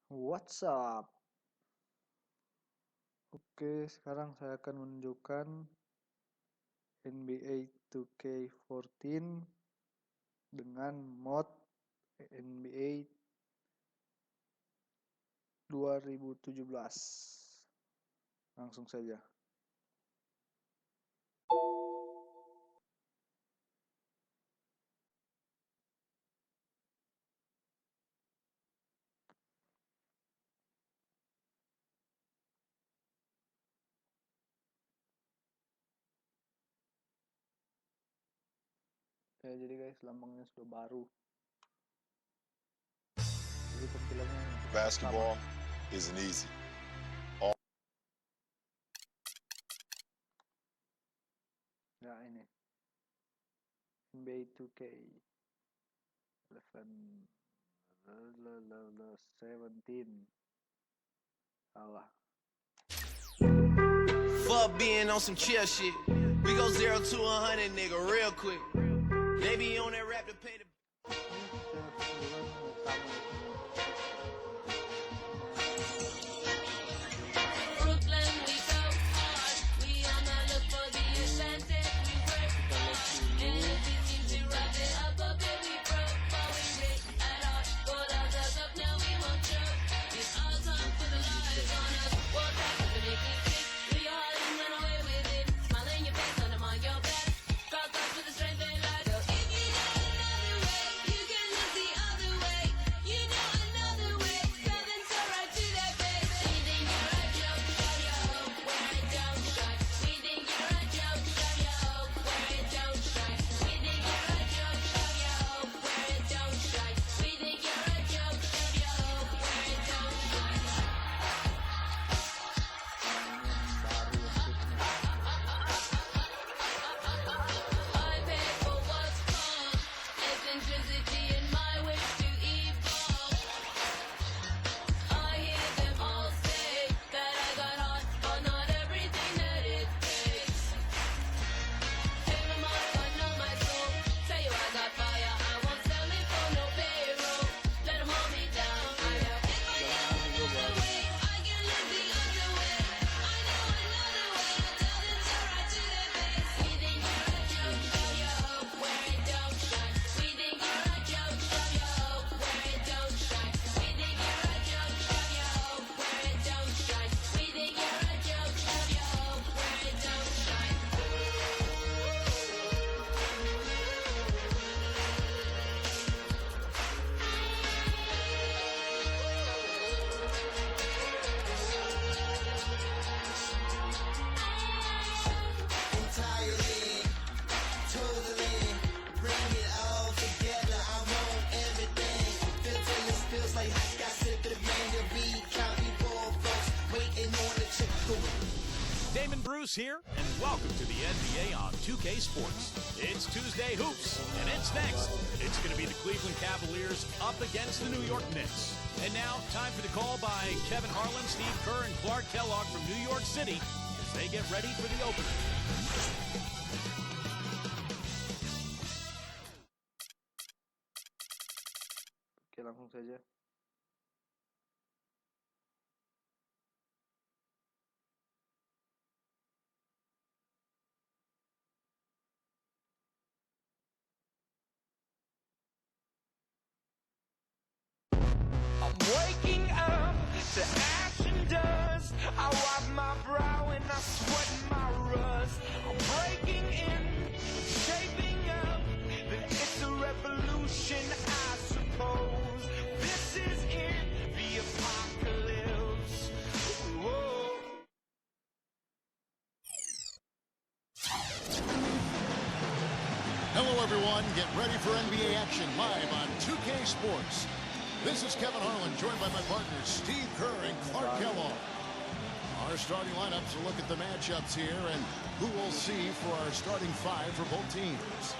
What's up? Oke, sekarang saya akan menunjukkan NBA 2K14 dengan mod NBA 2017. Langsung saja. Ya, jadi guys, lambangnya sudah baru. Jadi tampilannya Basketball isn't easy. Ya, ini NBA 2K17. Salah. Fuck being on some chill shit. We go 0 to 100, nigga, real quick. They be on that rap to pay the. Brooklyn, we go hard. We on the look for the Atlantic. We work hard. And if it seems to wrap it up a bit, we broke, but we rich at heart. Got out the cup, now we won't choke. It's our time for the lies on us. Work hard to make it stick. Do your heart and run away with it. Smile in your face, on them on your back. Got us with the strength and light. So if you know another way, you can look the other way. You know another way. Seven so right to their face. We think you're a joke, show your hope where it don't strike. We think you're a joke, show your hope where it don't strike. We think you're a joke, show your hope where it don't strike. We think you're a joke, show your hope where it don't strike. I pay for what's called eccentricity and my wish to evolve. I hear them all say that I got hot, but not everything that it takes. Pay remarks, I know my soul. Tell you I got fire, I won't sell it for no payroll. Let them hold me down. I know if I go another way, I can look the other way. I know another way. I'll tell them to right to their face. We think you're a joke, show your hope where it don't shine. We think you're a joke, show your hope where it don't shine. We think you're a joke, show your hope where it don't shine. We think you're a joke, show your hope where it don't shine. Entirely, totally, bring it all together. I want everything. Feels like hot gossip to the man to read. County ball folks waiting on the check. Damon Bruce here, and welcome to the NBA on 2K Sports. It's Tuesday Hoops, and it's next. It's going to be the Cleveland Cavaliers up against the New York Knicks. And now, time for the call by Kevin Harlan, Steve Kerr, and Clark Kellogg from New York City as they get ready for the opener. Oke, langsung saja. I'm waking up to ash and dust. I wipe my brow and I sweat my rust. I'm breaking in, shaping up. Then it's a revolution, I suppose. This is in the apocalypse. Whoa. Hello, everyone. Get ready for NBA action live on 2K Sports. This is Kevin Harlan, joined by my partners Steve Kerr and Clark Kellogg. Our starting lineups will look at the matchups here and who we'll see for our starting five for both teams.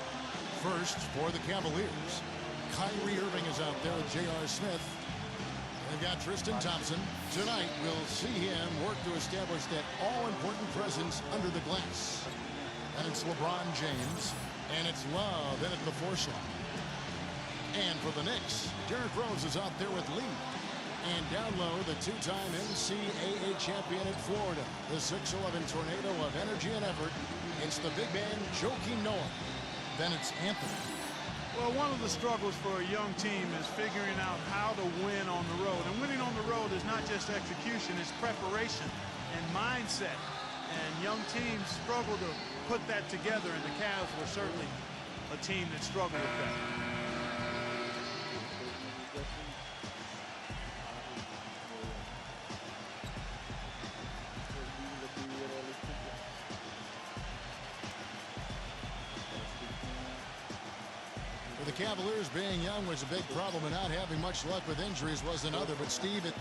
First, for the Cavaliers, Kyrie Irving is out there with J.R. Smith. They've got Tristan Thompson. Tonight, we'll see him work to establish that all-important presence under the glass. And it's LeBron James, and it's Love in at the 4 slot. And for the Knicks, Derrick Rose is out there with Lee. And down low, the two-time NCAA champion at Florida, the 6'11 tornado of energy and effort. It's the big man, Joakim Noah. Then it's Anthony. Well, one of the struggles for a young team is figuring out how to win on the road. And winning on the road is not just execution, it's preparation and mindset. And young teams struggle to put that together, and the Cavs were certainly a team that struggled with that. For the Cavaliers, being young was a big problem, and not having much luck with injuries was another. But, Steve, it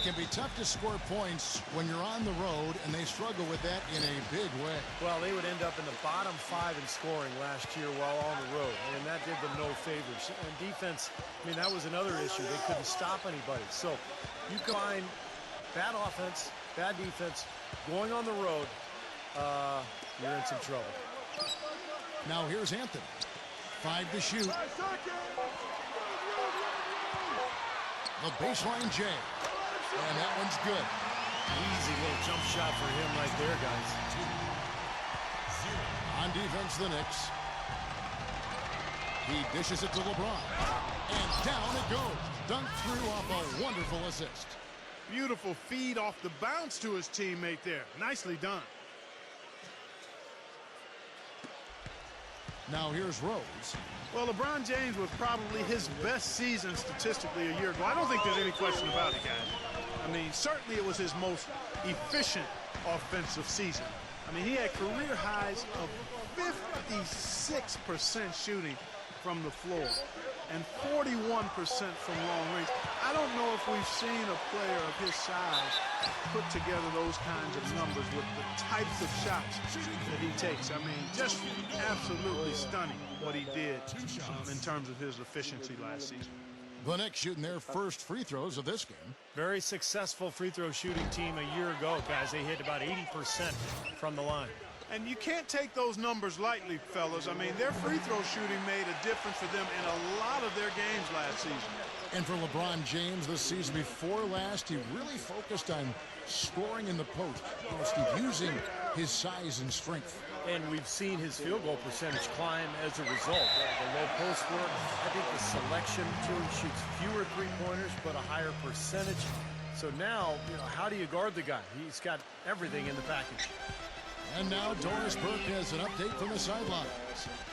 can be tough to score points when you're on the road, and they struggle with that in a big way. Well, they would end up in the bottom 5 in scoring last year while on the road, and that did them no favors. And defense, I mean, that was another issue. They couldn't stop anybody. So you combine bad offense, bad defense, going on the road, you're in some trouble. Now here's Anthony. 5 to shoot. The baseline J. And that one's good. Easy little jump shot for him right there, guys. On defense, the Knicks. He dishes it to LeBron. And down it goes. Dunked through off a wonderful assist. Beautiful feed off the bounce to his teammate there. Nicely done. Now here's Rose. Well, LeBron James was probably his best season statistically a year ago. I don't think there's any question about it, guys. I mean, certainly it was his most efficient offensive season. I mean, he had career highs of 56% shooting from the floor and 41% from long range. I don't know if we've seen a player of his size put together those kinds of numbers with the types of shots that he takes. I mean, just absolutely stunning what he did in terms of his efficiency last season. The Knicks shooting their first free throws of this game. Very successful free throw shooting team a year ago, guys. They hit about 80% from the line. And you can't take those numbers lightly, fellas. I mean, their free throw shooting made a difference for them in a lot of their games last season. And for LeBron James this season before last, he really focused on scoring in the post, using his size and strength. And we've seen his field goal percentage climb as a result. The low post work, I think the selection too, he shoots fewer three-pointers but a higher percentage. So now, how do you guard the guy? He's got everything in the package. And now Doris Burke has an update from the sidelines.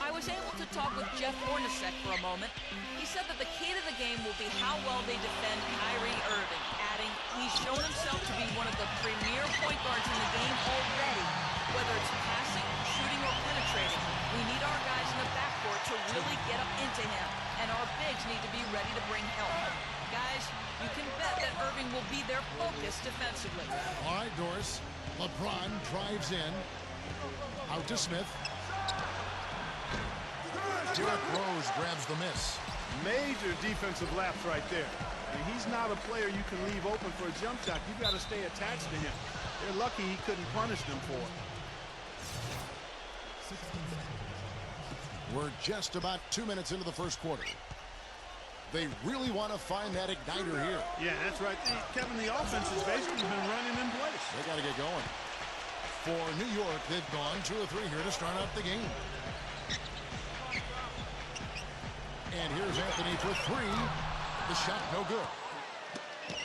I was able to talk with Jeff Hornacek for a moment. He said that the key to the game will be how well they defend Kyrie Irving, adding, he's shown himself to be one of the premier point guards in the game already. Whether it's passing, shooting, or penetrating, we need our guys in the backcourt to really get up into him, and our bigs need to be ready to bring help. Guys, you can bet that Irving will be their focus defensively. All right, Doris. LeBron drives in. Out to Smith. Derrick Rose grabs the miss. Major defensive lapse right there. I mean, he's not a player you can leave open for a jump shot. You've got to stay attached to him. They're lucky he couldn't punish them for it. We're just about 2 minutes into the first quarter. They really want to find that igniter here. Yeah, that's right. Kevin, the offense has basically been running in place. They got to get going. For New York, they've gone 2 of 3 here to start out the game. And here's Anthony for 3. The shot no good.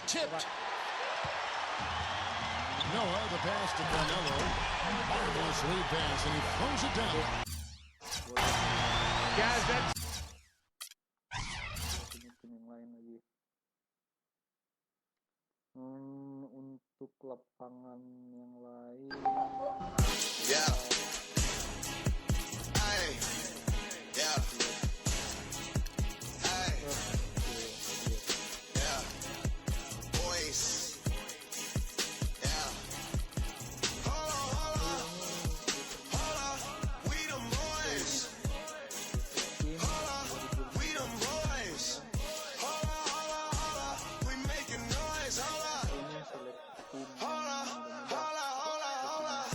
Tipped. Noah, the pass to Carmelo. Marvelous lead pass, and he throws it down. Guys, that's Yang lain lagi. Untuk lapangan yang lain. Yeah. Hey. Yeah. Hey. Yeah. Boys. Yeah. Hold on. Hold on. We them boys. Hold on. We them boys. Hold on. We making noise. Hold on. Hold on. Hold on. Hold on. Hold on.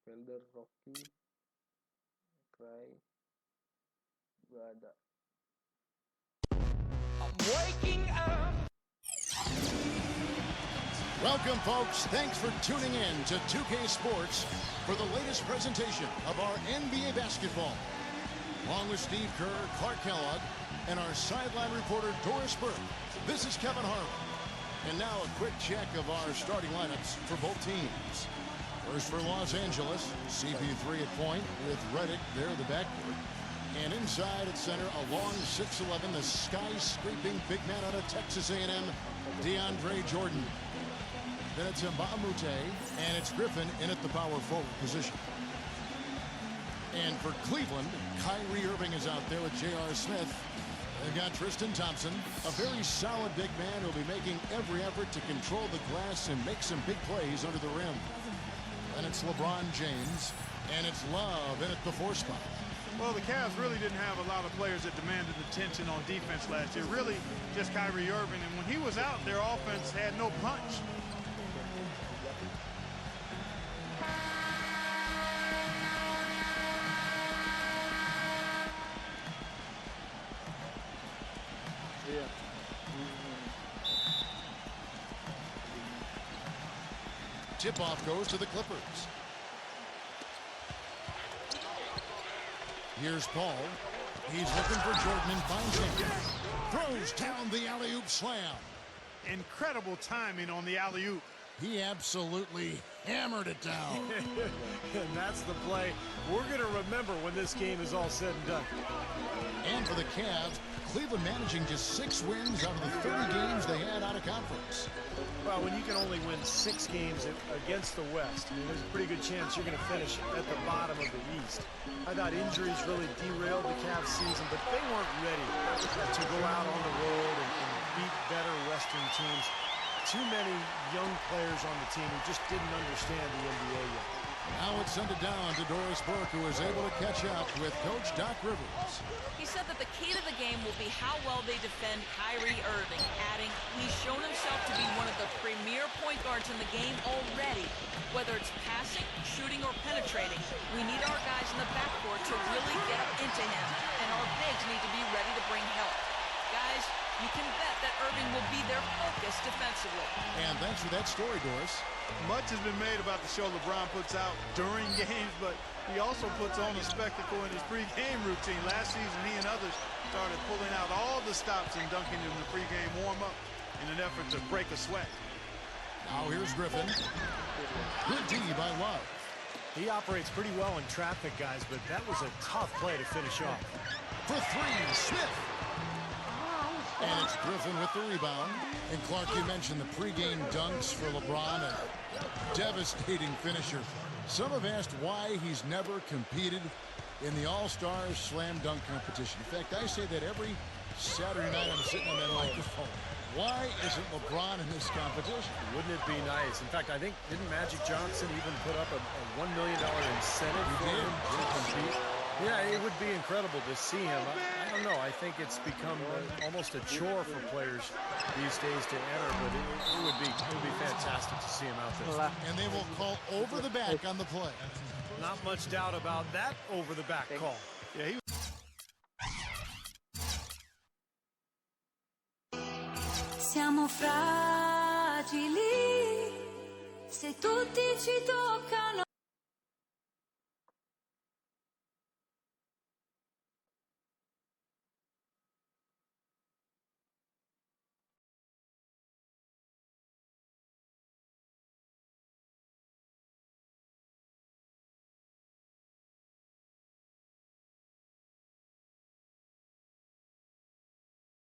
Felder Rocky, Cry, gak ada. I'm waking up. Welcome, folks. Thanks for tuning in to 2K Sports for the latest presentation of our NBA basketball. Along with Steve Kerr, Clark Kellogg, and our sideline reporter, Doris Burke, this is Kevin Harlan. And now a quick check of our starting lineups for both teams. First for Los Angeles, CP3 at point with Redick there in the backcourt. And inside at center, a long 6'11", the skyscraping big man out of Texas A&M, DeAndre Jordan. Then it's Mbah a Moute, and it's Griffin in at the power forward position. And for Cleveland, Kyrie Irving is out there with J.R. Smith. They've got Tristan Thompson, a very solid big man who'll be making every effort to control the glass and make some big plays under the rim. And it's LeBron James, and it's Love in at the 4 spot. Well, the Cavs really didn't have a lot of players that demanded attention on defense last year. Really just Kyrie Irving. And when he was out, their offense had no punch. Iya. Tip-off goes to the Clippers. Here's Paul. He's looking for Jordan and finds him. Throws down the alley-oop slam. Incredible timing on the alley-oop. He absolutely hammered it down. And that's the play we're going to remember when this game is all said and done. And for the Cavs, Cleveland managing just 6 wins out of the 30 games they had out of conference. Well, when you can only win 6 games against the West, I mean, there's a pretty good chance you're going to finish at the bottom of the East. I thought injuries really derailed the Cavs season, but they weren't ready to go out on the road and beat better Western teams. Too many young players on the team who just didn't understand the NBA yet. Now it's sent it down to Doris Burke, who is able to catch up with Coach Doc Rivers. He said that the key to the game will be how well they defend Kyrie Irving, adding, he's shown himself to be one of the premier point guards in the game already. Whether it's passing, shooting, or penetrating, we need our guys in the backcourt to really get up into him, and our bigs need to be ready to bring help. Guys, you can bet that Irving will be their focus defensively. And thanks for that story, Doris. Much has been made about the show LeBron puts out during games, but he also puts on a spectacle in his pregame routine. Last season, he and others started pulling out all the stops and dunking in the pregame warm-up in an effort to break a sweat. Now here's Griffin. Good D by Love. He operates pretty well in traffic, guys, but that was a tough play to finish off. For 3, Smith. And it's Griffin with the rebound. And Clark, you mentioned the pregame dunks for LeBron, a devastating finisher. Some have asked why he's never competed in the All-Star Slam Dunk competition. In fact, I say that every Saturday night I'm sitting on that microphone. Why isn't LeBron in this competition? Wouldn't it be nice? In fact, I think, didn't Magic Johnson even put up a $1 million incentive for him to compete? Yeah, it would be incredible to see him. I don't know. I think it's become almost a chore for players these days to enter, but it would be fantastic to see him out there. And they will call over the back on the play. Not much doubt about that over the back call. Yeah, he Siamo fragili, se tutti ci toccano